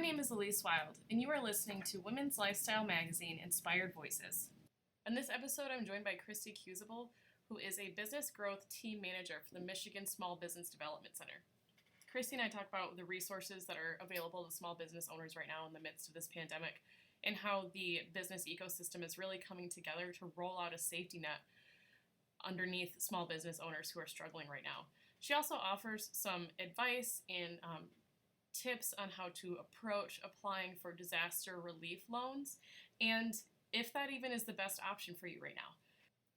My name is Elyse Wild, and you are listening to women's lifestyle magazine, Inspired Voices. In this episode, I'm joined by Kristi Kozubal, who is a business growth team manager for the Michigan Small Business Development Center. Kristi and I talk about the resources that are available to small business owners right now in the midst of this pandemic, and how the business ecosystem is really coming together to roll out a safety net underneath small business owners who are struggling right now. She also offers some advice and tips on how to approach applying for disaster relief loans, and if that even is the best option for you right now.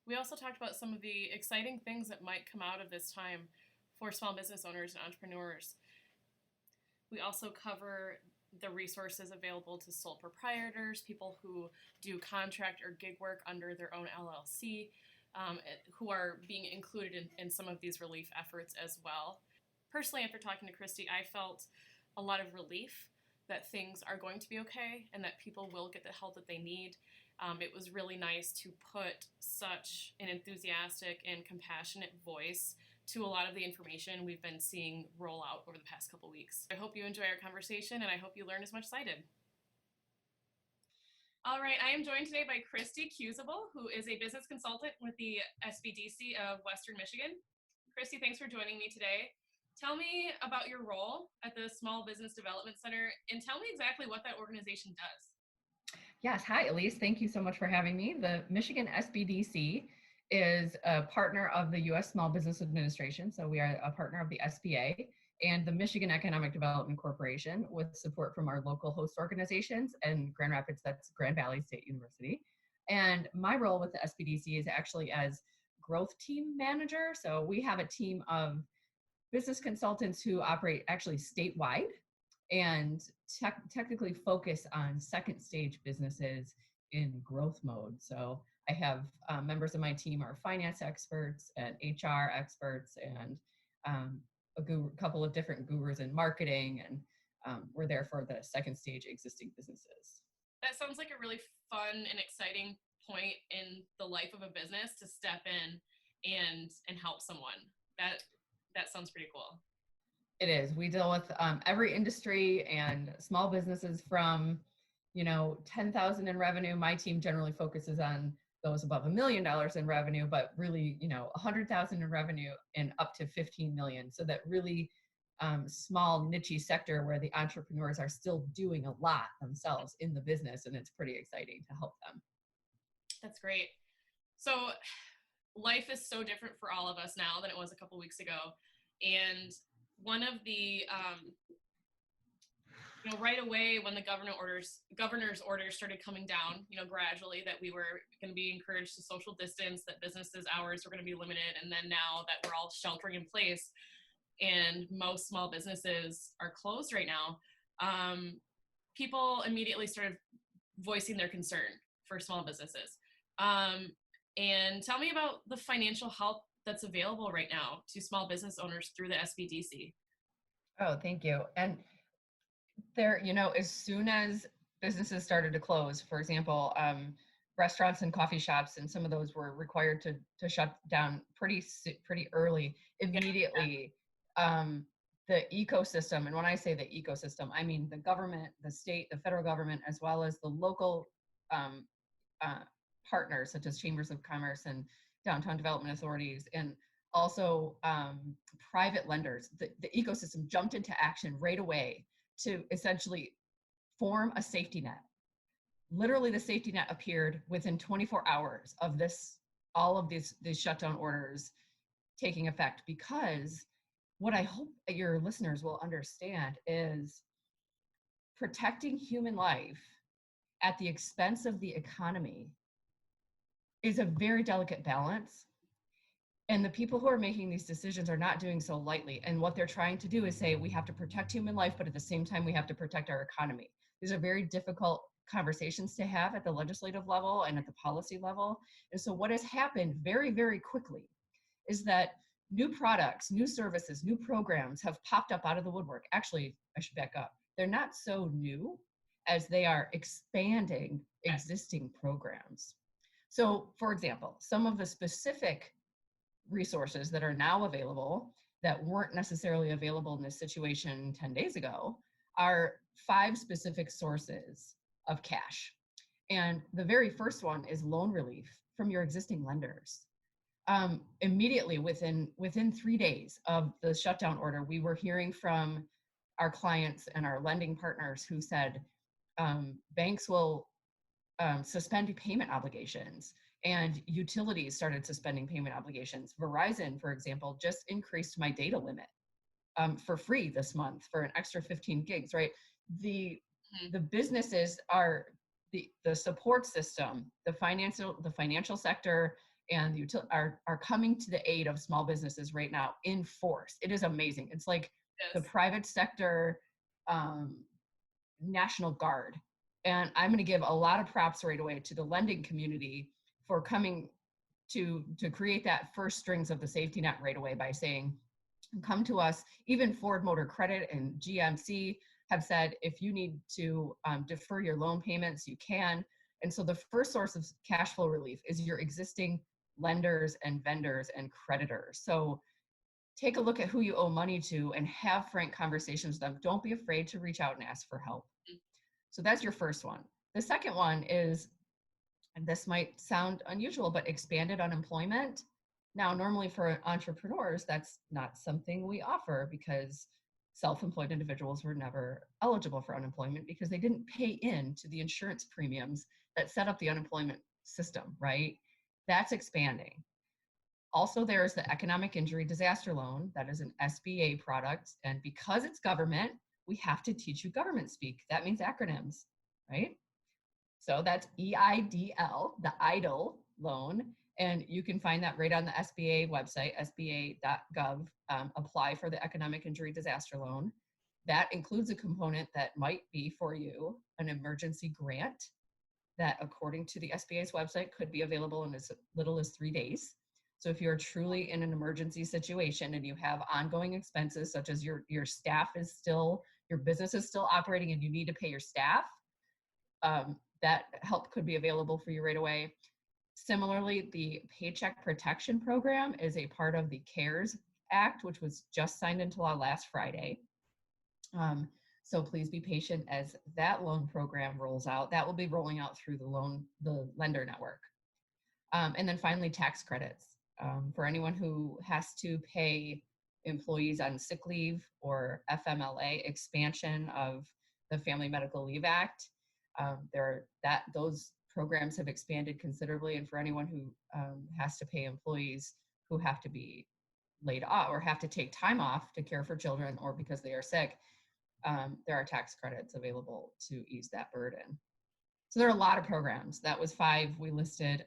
We also talked about some of the exciting things that might come out of this time for small business owners and entrepreneurs. We also cover the resources available to sole proprietors, people who do contract or gig work under their own LLC, who are being included in some of these relief efforts as well. Personally, after talking to Kristi, I felt a lot of relief that things are going to be okay and that people will get the help that they need. It was really nice to put such an enthusiastic and compassionate voice to a lot of the information we've been seeing roll out over the past couple weeks. I hope you enjoy our conversation, and I hope you learn as much as I did. All right, I am joined today by Kristi Kozubal, who is a business consultant with the SBDC of Western Michigan. Kristi, thanks for joining me today. Tell me about your role at the Small Business Development Center, and tell me exactly what that organization does. Yes. Hi, Elyse. Thank you so much for having me. The Michigan SBDC is a partner of the U.S. Small Business Administration. So we are a partner of the SBA and the Michigan Economic Development Corporation, with support from our local host organizations and Grand Rapids, that's Grand Valley State University. And my role with the SBDC is actually as growth team manager. So we have a team of business consultants who operate actually statewide and technically focus on second stage businesses in growth mode. So I have members of my team are finance experts and HR experts and a couple of different gurus in marketing, and we're there for the second stage existing businesses. That sounds like a really fun and exciting point in the life of a business to step in and help someone. That sounds pretty cool. It is. We deal with every industry and small businesses from, 10,000 in revenue. My team generally focuses on those above $1 million in revenue, but really, 100,000 in revenue and up to 15 million. So that really small niche sector where the entrepreneurs are still doing a lot themselves in the business, and it's pretty exciting to help them. That's great. So life is so different for all of us now than it was a couple weeks ago. And one of the, right away when the governor's orders started coming down, gradually, that we were going to be encouraged to social distance, that businesses' hours were going to be limited. And then now that we're all sheltering in place and most small businesses are closed right now, people immediately started voicing their concern for small businesses. And tell me about the financial help that's available right now to small business owners through the SBDC. Oh, thank you. And there, as soon as businesses started to close, for example, restaurants and coffee shops, and some of those were required to shut down pretty early, immediately, the ecosystem, and when I say the ecosystem, I mean the government, the state, the federal government, as well as the local partners such as chambers of commerce and downtown development authorities, and also private lenders. The ecosystem jumped into action right away to essentially form a safety net. Literally, the safety net appeared within 24 hours of all of these shutdown orders taking effect, because what I hope that your listeners will understand is protecting human life at the expense of the economy is a very delicate balance. And the people who are making these decisions are not doing so lightly. And what they're trying to do is say, we have to protect human life, but at the same time, we have to protect our economy. These are very difficult conversations to have at the legislative level and at the policy level. And so what has happened very, very quickly is that new products, new services, new programs have popped up out of the woodwork. Actually, I should back up. They're not so new as they are expanding existing programs. So, for example, some of the specific resources that are now available that weren't necessarily available in this situation 10 days ago are 5 specific sources of cash. And the very first one is loan relief from your existing lenders. Immediately within 3 days of the shutdown order, we were hearing from our clients and our lending partners who said banks will suspend payment obligations, and utilities started suspending payment obligations. Verizon, for example, just increased my data limit for free this month for an extra 15 gigs, right? The businesses are the support system, the financial sector, and the are coming to the aid of small businesses right now in force. It is amazing. It's like the private sector National Guard. And I'm going to give a lot of props right away to the lending community for coming to create that first strings of the safety net right away by saying, come to us. Even Ford Motor Credit and GMC have said, if you need to defer your loan payments, you can. And so the first source of cash flow relief is your existing lenders and vendors and creditors. So take a look at who you owe money to and have frank conversations with them. Don't be afraid to reach out and ask for help. So that's your first one. The second one is, and this might sound unusual, but expanded unemployment. Now, normally for entrepreneurs, that's not something we offer because self-employed individuals were never eligible for unemployment because they didn't pay in to the insurance premiums that set up the unemployment system, right? That's expanding. Also, there's the Economic Injury Disaster Loan. That is an SBA product. And because it's government, we have to teach you government speak. That means acronyms, right? So that's EIDL, the EIDL loan. And you can find that right on the SBA website, sba.gov. Apply for the Economic Injury Disaster Loan. That includes a component that might be for you an emergency grant that, according to the SBA's website, could be available in as little as 3 days. So if you're truly in an emergency situation and you have ongoing expenses, such as your staff is still, your business is still operating and you need to pay your staff, that help could be available for you right away. Similarly, the Paycheck Protection Program is a part of the CARES Act, which was just signed into law last Friday. So please be patient as that loan program rolls out. That will be rolling out through the lender network. And then finally, tax credits. For anyone who has to pay employees on sick leave or FMLA expansion of the Family Medical Leave Act, those programs have expanded considerably. And for anyone who has to pay employees who have to be laid off or have to take time off to care for children or because they are sick, there are tax credits available to ease that burden. So there are a lot of programs. That was 5 we listed.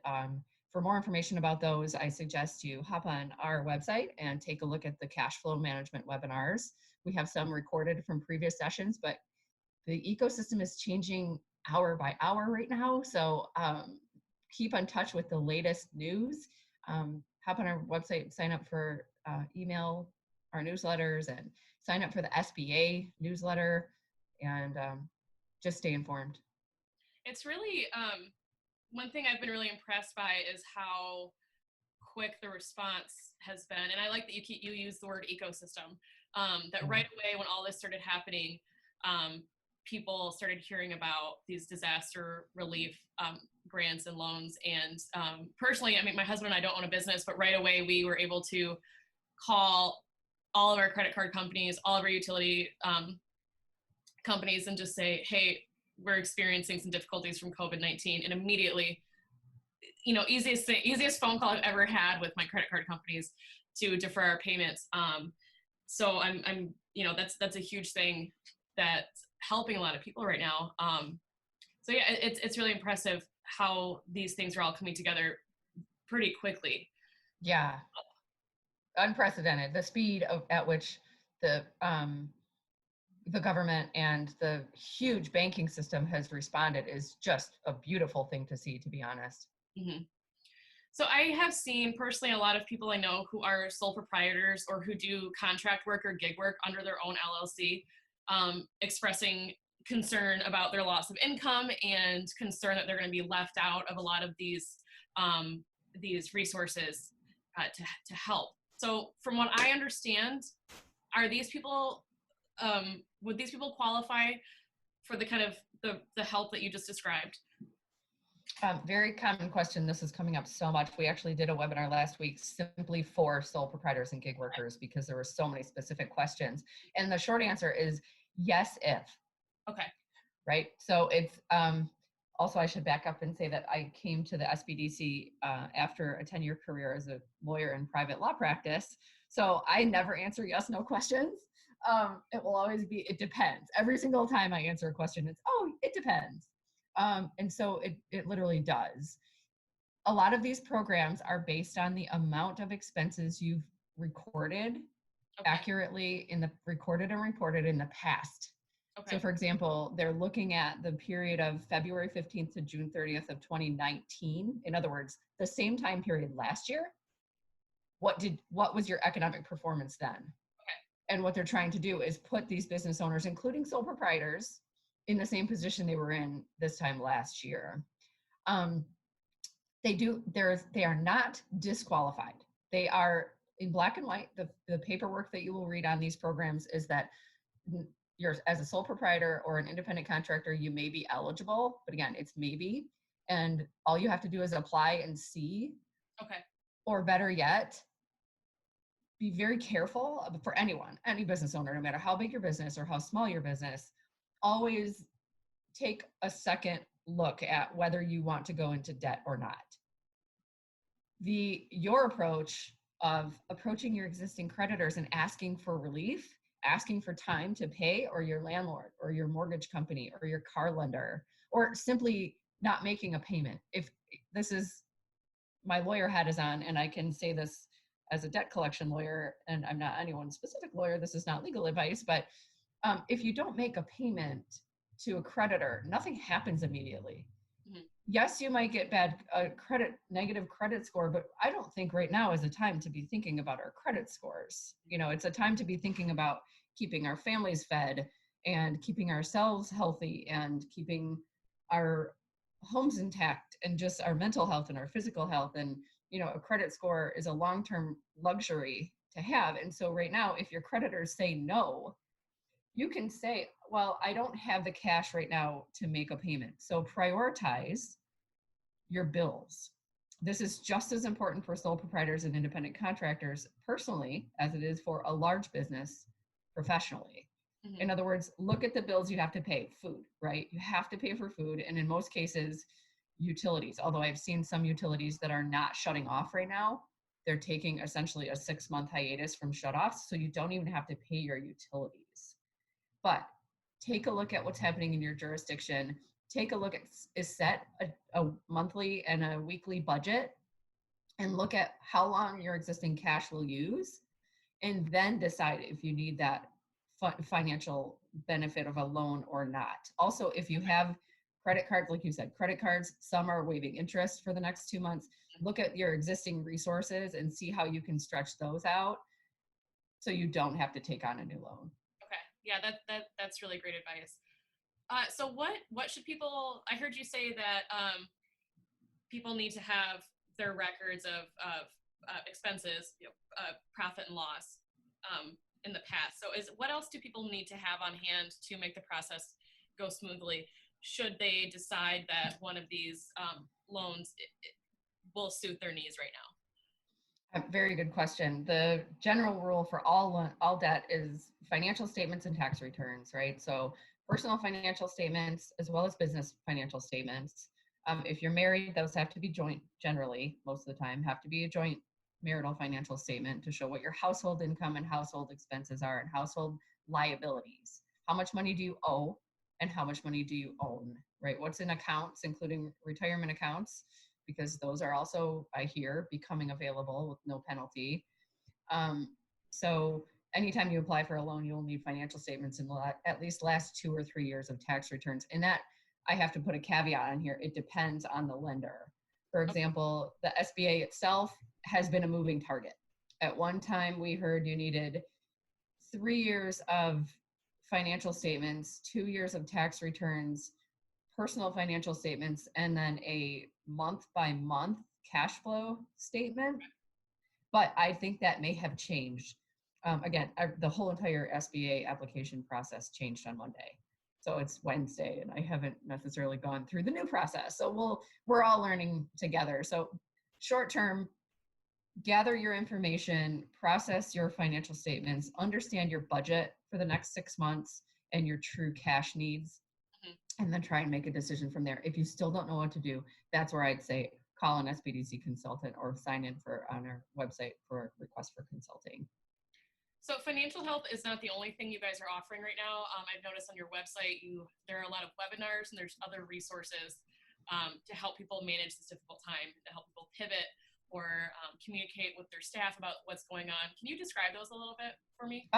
For more information about those, I suggest you hop on our website and take a look at the cash flow management webinars. We have some recorded from previous sessions, but the ecosystem is changing hour by hour right now. So keep in touch with the latest news. Hop on our website, sign up for email, our newsletters, and sign up for the SBA newsletter, and just stay informed. It's really, one thing I've been really impressed by is how quick the response has been. And I like that you use the word ecosystem, that right away when all this started happening, people started hearing about these disaster relief grants and loans. And personally, I mean, my husband and I don't own a business, but right away we were able to call all of our credit card companies, all of our utility companies, and just say, hey, we're experiencing some difficulties from COVID-19. And immediately, easiest phone call I've ever had with my credit card companies to defer our payments. So I'm that's a huge thing that's helping a lot of people right now. So yeah, it's really impressive how these things are all coming together pretty quickly. Yeah, unprecedented. The speed at which the government and the huge banking system has responded is just a beautiful thing to see, to be honest. Mm-hmm. So I have seen personally a lot of people I know who are sole proprietors or who do contract work or gig work under their own LLC, expressing concern about their loss of income and concern that they're going to be left out of a lot of these resources to help. So from what I understand, are these people, would these people qualify for the kind of the help that you just described? Very common question. This is coming up so much. We actually did a webinar last week simply for sole proprietors and gig workers because there were so many specific questions. And the short answer is yes, if. Okay. Right? So it's also, I should back up and say that I came to the SBDC after a 10-year career as a lawyer in private law practice. So I never answer yes, no questions. It will always be, it depends. Every single time I answer a question, it's, oh, it depends. And so it literally does. A lot of these programs are based on the amount of expenses you've recorded accurately recorded and reported in the past. So for example, they're looking at the period of February 15th to June 30th of 2019. In other words, the same time period last year. What was your economic performance then? And what they're trying to do is put these business owners, including sole proprietors, in the same position they were in this time last year. They are not disqualified. They are in black and white. The paperwork that you will read on these programs is that you're, as a sole proprietor or an independent contractor, you may be eligible, but again, it's maybe. And all you have to do is apply and see. Okay. Or better yet, be very careful for anyone, any business owner, no matter how big your business or how small your business, always take a second look at whether you want to go into debt or not. Your approach of approaching your existing creditors and asking for relief, asking for time to pay, or your landlord or your mortgage company or your car lender, or simply not making a payment. If this is, my lawyer hat is on, and I can say this as a debt collection lawyer, and I'm not anyone's specific lawyer, this is not legal advice, but if you don't make a payment to a creditor, nothing happens immediately. Mm-hmm. Yes, you might get negative credit score, but I don't think right now is a time to be thinking about our credit scores. You know, it's a time to be thinking about keeping our families fed and keeping ourselves healthy and keeping our homes intact and just our mental health and our physical health. And, you know, a credit score is a long-term luxury to have. And so right now, if your creditors say no, you can say, well, I don't have the cash right now to make a payment. So prioritize your bills. This is just as important for sole proprietors and independent contractors personally as it is for a large business professionally. Mm-hmm. In other words, look at the bills you have to pay. Food, right? You have to pay for food. And in most cases, utilities, although I've seen some utilities that are not shutting off right now. They're taking essentially a 6-month hiatus from shutoffs. So you don't even have to pay your utilities. But take a look at what's happening in your jurisdiction. Take a look at, set a monthly and a weekly budget and look at how long your existing cash will use, and then decide if you need that financial benefit of a loan or not. Also, if you have credit cards, like you said, credit cards, some are waiving interest for the next 2 months. Look at your existing resources and see how you can stretch those out so you don't have to take on a new loan. Yeah, that's really great advice. So what should people? I heard you say that people need to have their records of expenses, profit and loss in the past. So what else do people need to have on hand to make the process go smoothly? Should they decide that one of these loans will suit their needs right now? A very good question. The general rule for all debt is financial statements and tax returns, right? So personal financial statements as well as business financial statements. If you're married, those have to be joint generally, most of the time, have to be a joint marital financial statement to show what your household income and household expenses are and household liabilities. How much money do you owe and how much money do you own, right? What's in accounts, including retirement accounts, because those are also, I hear, becoming available with no penalty. So anytime you apply for a loan, you'll need financial statements in at least last 2 or 3 years of tax returns. And that, I have to put a caveat on here, it depends on the lender. For example, the SBA itself has been a moving target. At one time, we heard you needed 3 years of financial statements, 2 years of tax returns, personal financial statements, and then a month-by-month cash flow statement. But I think that may have changed. Again, the whole entire SBA application process changed on Monday. So it's Wednesday and I haven't necessarily gone through the new process. So we're all learning together. So short term, gather your information, process your financial statements, understand your budget for the next 6 months and your true cash needs, and then try and make a decision from there. If you still don't know what to do, that's where I'd say call an SBDC consultant or sign in on our website for a request for consulting. So financial health is not the only thing you guys are offering right now. I've noticed on your website, there are a lot of webinars and there's other resources to help people manage this difficult time, to help people pivot or communicate with their staff about what's going on. Can you describe those a little bit for me?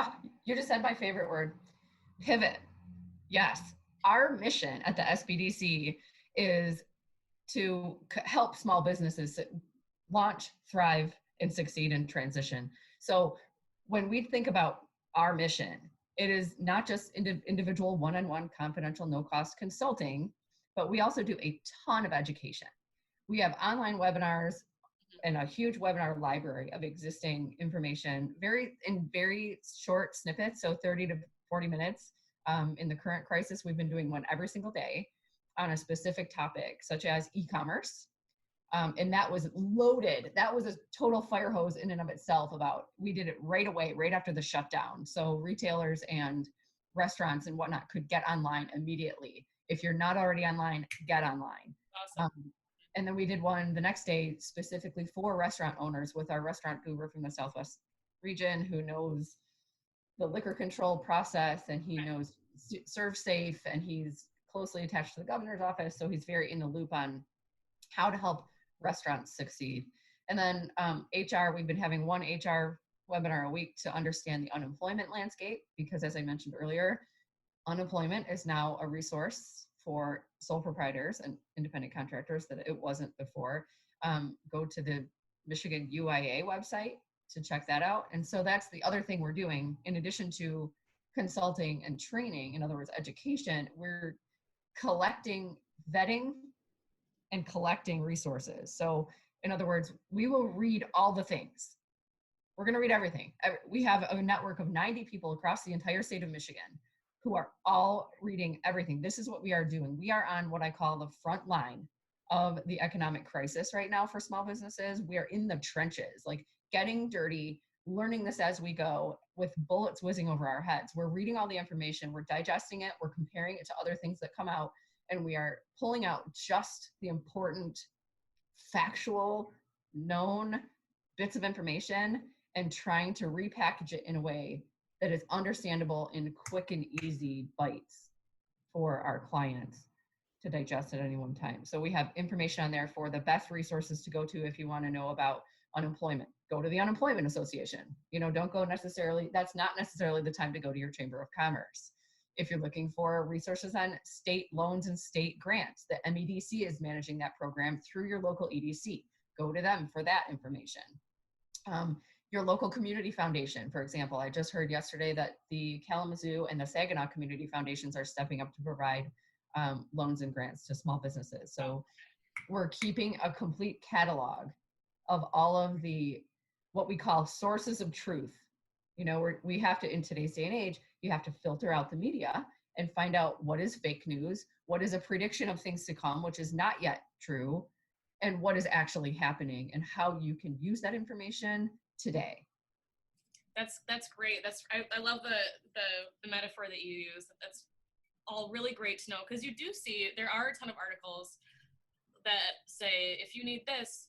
You just said my favorite word, pivot. Yes. Our mission at the SBDC is to help small businesses launch, thrive, and succeed in transition. So when we think about our mission, it is not just individual one-on-one confidential no-cost consulting, but we also do a ton of education. We have online webinars and a huge webinar library of existing information, very short snippets, so 30 to 40 minutes. In the current crisis, we've been doing one every single day on a specific topic, such as e-commerce. And that was loaded. That was a total fire hose in and of itself. We did it right away, right after the shutdown. So retailers and restaurants and whatnot could get online immediately. If you're not already online, get online. Awesome. And then we did one the next day specifically for restaurant owners with our restaurant guru from the Southwest region who knows the liquor control process and he knows Serve Safe and he's closely attached to the governor's office. So he's very in the loop on how to help restaurants succeed. And then HR, we've been having one HR webinar a week to understand the unemployment landscape, because as I mentioned earlier, unemployment is now a resource for sole proprietors and independent contractors that it wasn't before. Go to the Michigan UIA website to check that out. And so that's the other thing we're doing. In addition to consulting and training, in other words, education, we're collecting, vetting, and collecting resources. So in other words, we will read all the things. We're going to read everything. We have a network of 90 people across the entire state of Michigan who are all reading everything. This is what we are doing. We are on what I call the front line of the economic crisis right now for small businesses. We are in the trenches, like getting dirty, learning this as we go with bullets whizzing over our heads. We're reading all the information, we're digesting it, we're comparing it to other things that come out, and we are pulling out just the important, factual, known bits of information and trying to repackage it in a way that is understandable in quick and easy bites for our clients to digest at any one time. So we have information on there for the best resources to go to if you want to know about unemployment. Go to the Unemployment Association. Don't go necessarily, that's not necessarily the time to go to your Chamber of Commerce. If you're looking for resources on state loans and state grants, the MEDC is managing that program through your local EDC. Go to them for that information. Your local community foundation, for example, I just heard yesterday that the Kalamazoo and the Saginaw community foundations are stepping up to provide loans and grants to small businesses. So we're keeping a complete catalog of all of the, what we call sources of truth. We have to, in today's day and age, you have to filter out the media and find out what is fake news, what is a prediction of things to come, which is not yet true, and what is actually happening and how you can use that information today. That's great. I love the metaphor that you use. That's all really great to know, because you do see there are a ton of articles that say if you need this,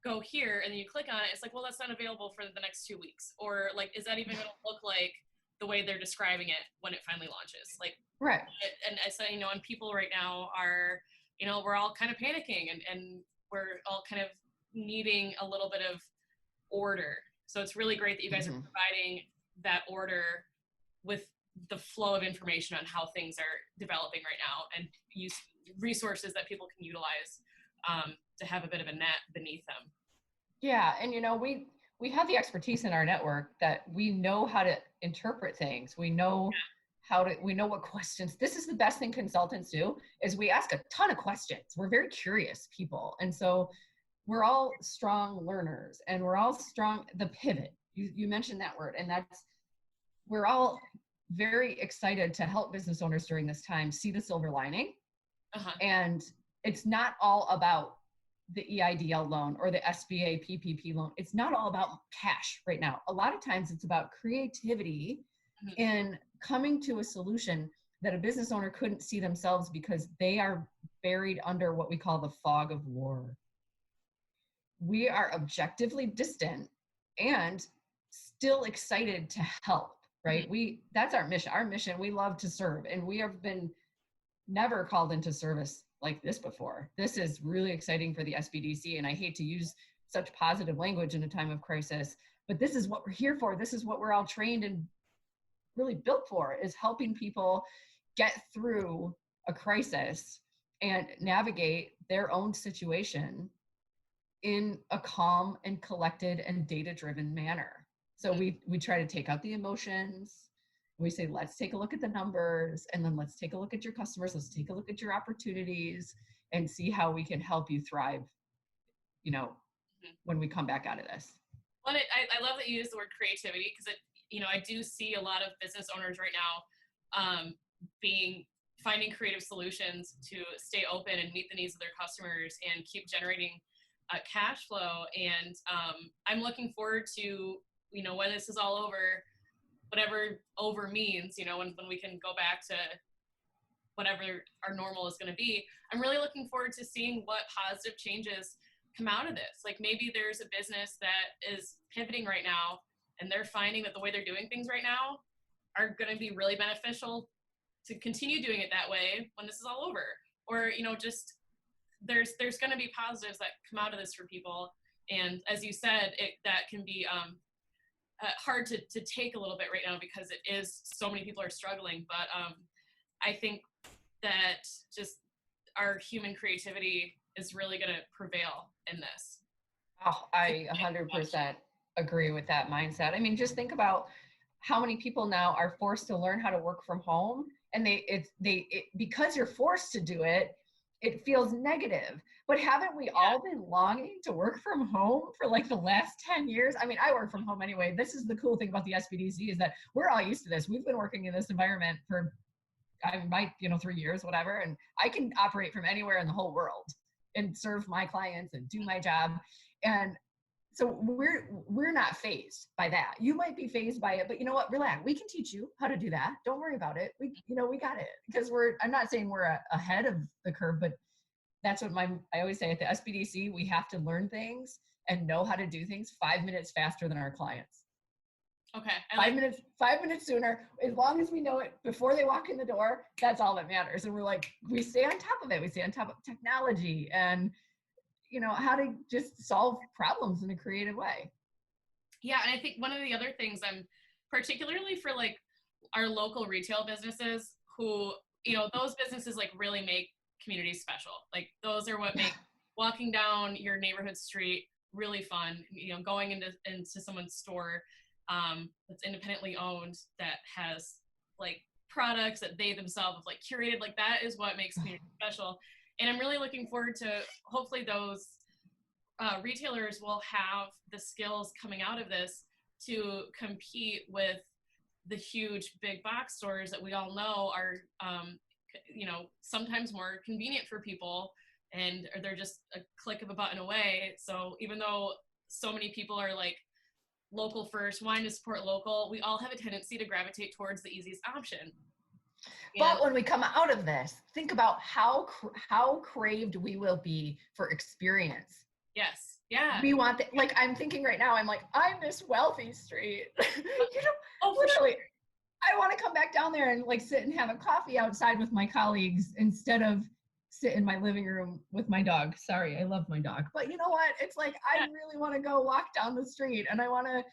go here, and then you click on it. It's like, well, that's not available for the next 2 weeks, or like, is that even going to look like the way they're describing it when it finally launches? Like, right. And I said, and people right now are, we're all kind of panicking and we're all kind of needing a little bit of order. So it's really great that you guys are providing that order with the flow of information on how things are developing right now, and use resources that people can utilize to have a bit of a net beneath them. Yeah, and we have the expertise in our network that we know how to interpret things. We know we know what questions. This is the best thing consultants do, is we ask a ton of questions. We're very curious people. And so we're all strong learners, and we're all strong, the pivot. You mentioned that word, and we're all very excited to help business owners during this time see the silver lining. And it's not all about the EIDL loan or the SBA PPP loan. It's not all about cash right now. A lot of times it's about creativity in coming to a solution that a business owner couldn't see themselves because they are buried under what we call the fog of war. We are objectively distant and still excited to help, right? That's our mission. Our mission, we love to serve, and we have been never called into service like this before. This is really exciting for the SBDC, and I hate to use such positive language in a time of crisis, but this is what we're here for. This is what we're all trained and really built for, is helping people get through a crisis and navigate their own situation in a calm and collected and data-driven manner. So we try to take out the emotions. We say, let's take a look at the numbers, and then let's take a look at your customers. Let's take a look at your opportunities and see how we can help you thrive, when we come back out of this. Well, I love that you use the word creativity, because I do see a lot of business owners right now finding creative solutions to stay open and meet the needs of their customers and keep generating cash flow. And I'm looking forward to, when this is all over, whatever over means, when we can go back to whatever our normal is going to be. I'm really looking forward to seeing what positive changes come out of this. Like, maybe there's a business that is pivoting right now, and they're finding that the way they're doing things right now are going to be really beneficial to continue doing it that way when this is all over. Or, just there's going to be positives that come out of this for people. And as you said, that can be hard to take a little bit right now, because it is, so many people are struggling. But I think that just our human creativity is really going to prevail in this. Oh, I 100% agree with that mindset. I mean, just think about how many people now are forced to learn how to work from home, and because you're forced to do it, it feels negative. But haven't we all been longing to work from home for like the last 10 years? I mean, I work from home anyway. This is the cool thing about the SBDC, is that we're all used to this. We've been working in this environment for 3 years, whatever. And I can operate from anywhere in the whole world and serve my clients and do my job. And so we're not fazed by that. You might be fazed by it, but you know what? Relax. We can teach you how to do that. Don't worry about it. We got it. Because I'm not saying we're ahead of the curve, but that's what I always say at the SBDC, we have to learn things and know how to do things 5 minutes faster than our clients. Okay. 5 minutes sooner, as long as we know it before they walk in the door, that's all that matters. And we stay on top of it. We stay on top of technology and how to just solve problems in a creative way. Yeah. And I think one of the other things, I'm particularly for like our local retail businesses who, those businesses like really make communities special. Like, those are what make walking down your neighborhood street really fun. Going into someone's store that's independently owned, that has like products that they themselves have like curated, like that is what makes community special. And I'm really looking forward to, hopefully those retailers will have the skills coming out of this to compete with the huge big box stores that we all know are, sometimes more convenient for people, and they're just a click of a button away. So even though so many people are like local first, wanting to support local, we all have a tendency to gravitate towards the easiest option. But when we come out of this, think about how craved we will be for experience. Yes. Yeah. We want that. Like, I'm thinking right now, I'm like, I miss Wealthy Street. Literally, I want to come back down there and like sit and have a coffee outside with my colleagues instead of sit in my living room with my dog. Sorry, I love my dog. But you know what? It's like, I really want to go walk down the street, and I want to,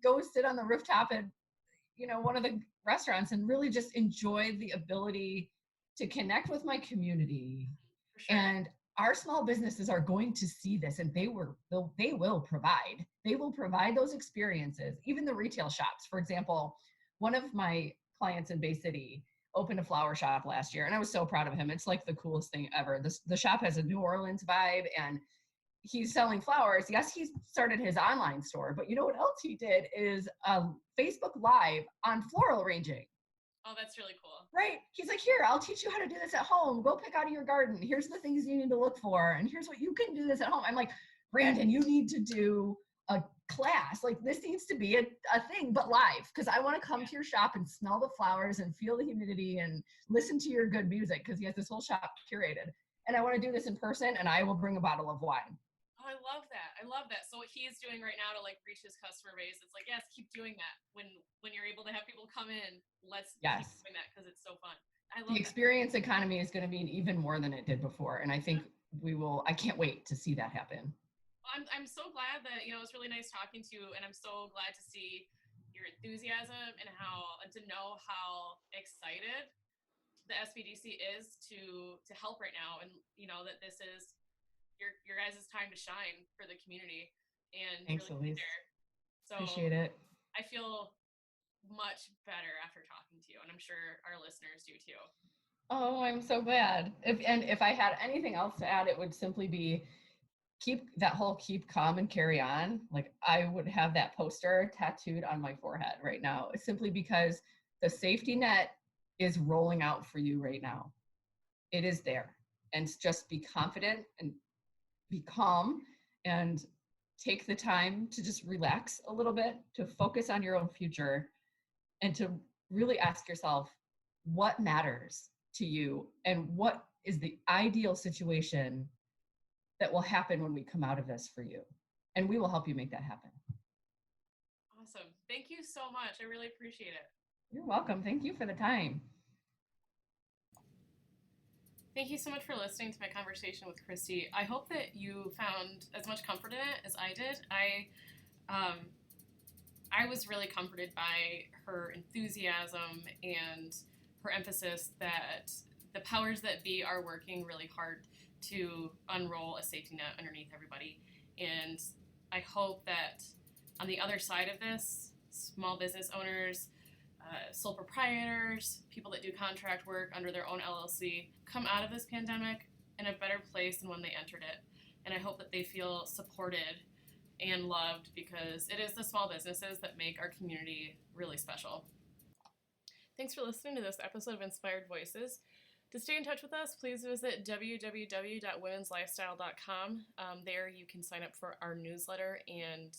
go sit on the rooftop at, one of the restaurants and really just enjoy the ability to connect with my community. Sure. And our small businesses are going to see this, and they will provide those experiences. Even the retail shops, for example, one of my clients in Bay City opened a flower shop last year, and I was so proud of him. It's like the coolest thing ever. The shop has a New Orleans vibe, and he's selling flowers. Yes, he started his online store, but you know what else he did is Facebook Live on floral arranging. Oh, that's really cool. Right. He's like, here, I'll teach you how to do this at home. Go pick out of your garden. Here's the things you need to look for. And here's what you can do this at home. I'm like, Brandon, you need to do a class. Like, this needs to be a thing, but live. Because I want to come to your shop and smell the flowers and feel the humidity and listen to your good music, because he has this whole shop curated. And I want to do this in person, and I will bring a bottle of wine. Oh, I love that. I love that. So what he is doing right now to like reach his customer base, it's like, yes, keep doing that. When you're able to have people come in, let's keep doing that, because it's so fun. I love the experience economy is going to mean even more than it did before. And I think I can't wait to see that happen. I'm so glad that, it was really nice talking to you, and I'm so glad to see your enthusiasm and to know how excited the SBDC is to help right now, and that this is your guys' time to shine for the community and thanks, really Elyse. there. So appreciate it. I feel much better after talking to you, and I'm sure our listeners do too. Oh, I'm so glad. If I had anything else to add, it would simply be keep calm and carry on. Like, I would have that poster tattooed on my forehead right now, simply because the safety net is rolling out for you right now. It is there. And just be confident and be calm and take the time to just relax a little bit, to focus on your own future, and to really ask yourself what matters to you and what is the ideal situation that will happen when we come out of this for you. And we will help you make that happen. Awesome. Thank you so much. I really appreciate it. You're welcome. Thank you for the time. Thank you so much for listening to my conversation with Kristi. I hope that you found as much comfort in it as I did. I was really comforted by her enthusiasm and her emphasis that the powers that be are working really hard to unroll a safety net underneath everybody. And I hope that on the other side of this, small business owners, sole proprietors, people that do contract work under their own LLC, come out of this pandemic in a better place than when they entered it. And I hope that they feel supported and loved, because it is the small businesses that make our community really special. Thanks for listening to this episode of Inspired Voices. To stay in touch with us, please visit www.womenslifestyle.com. There you can sign up for our newsletter. And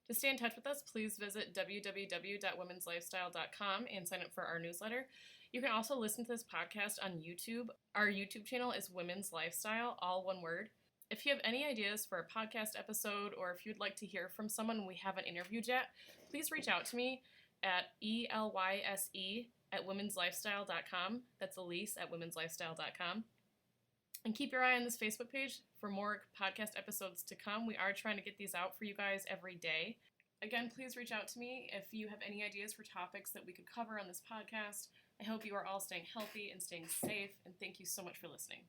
to stay in touch with us, please visit www.womenslifestyle.com and sign up for our newsletter. You can also listen to this podcast on YouTube. Our YouTube channel is Women's Lifestyle, all one word. If you have any ideas for a podcast episode, or if you'd like to hear from someone we haven't interviewed yet, please reach out to me at elyse@womenslifestyle.com. That's Elyse at womenslifestyle.com. And keep your eye on this Facebook page for more podcast episodes to come. We are trying to get these out for you guys every day. Again, please reach out to me if you have any ideas for topics that we could cover on this podcast. I hope you are all staying healthy and staying safe, and thank you so much for listening.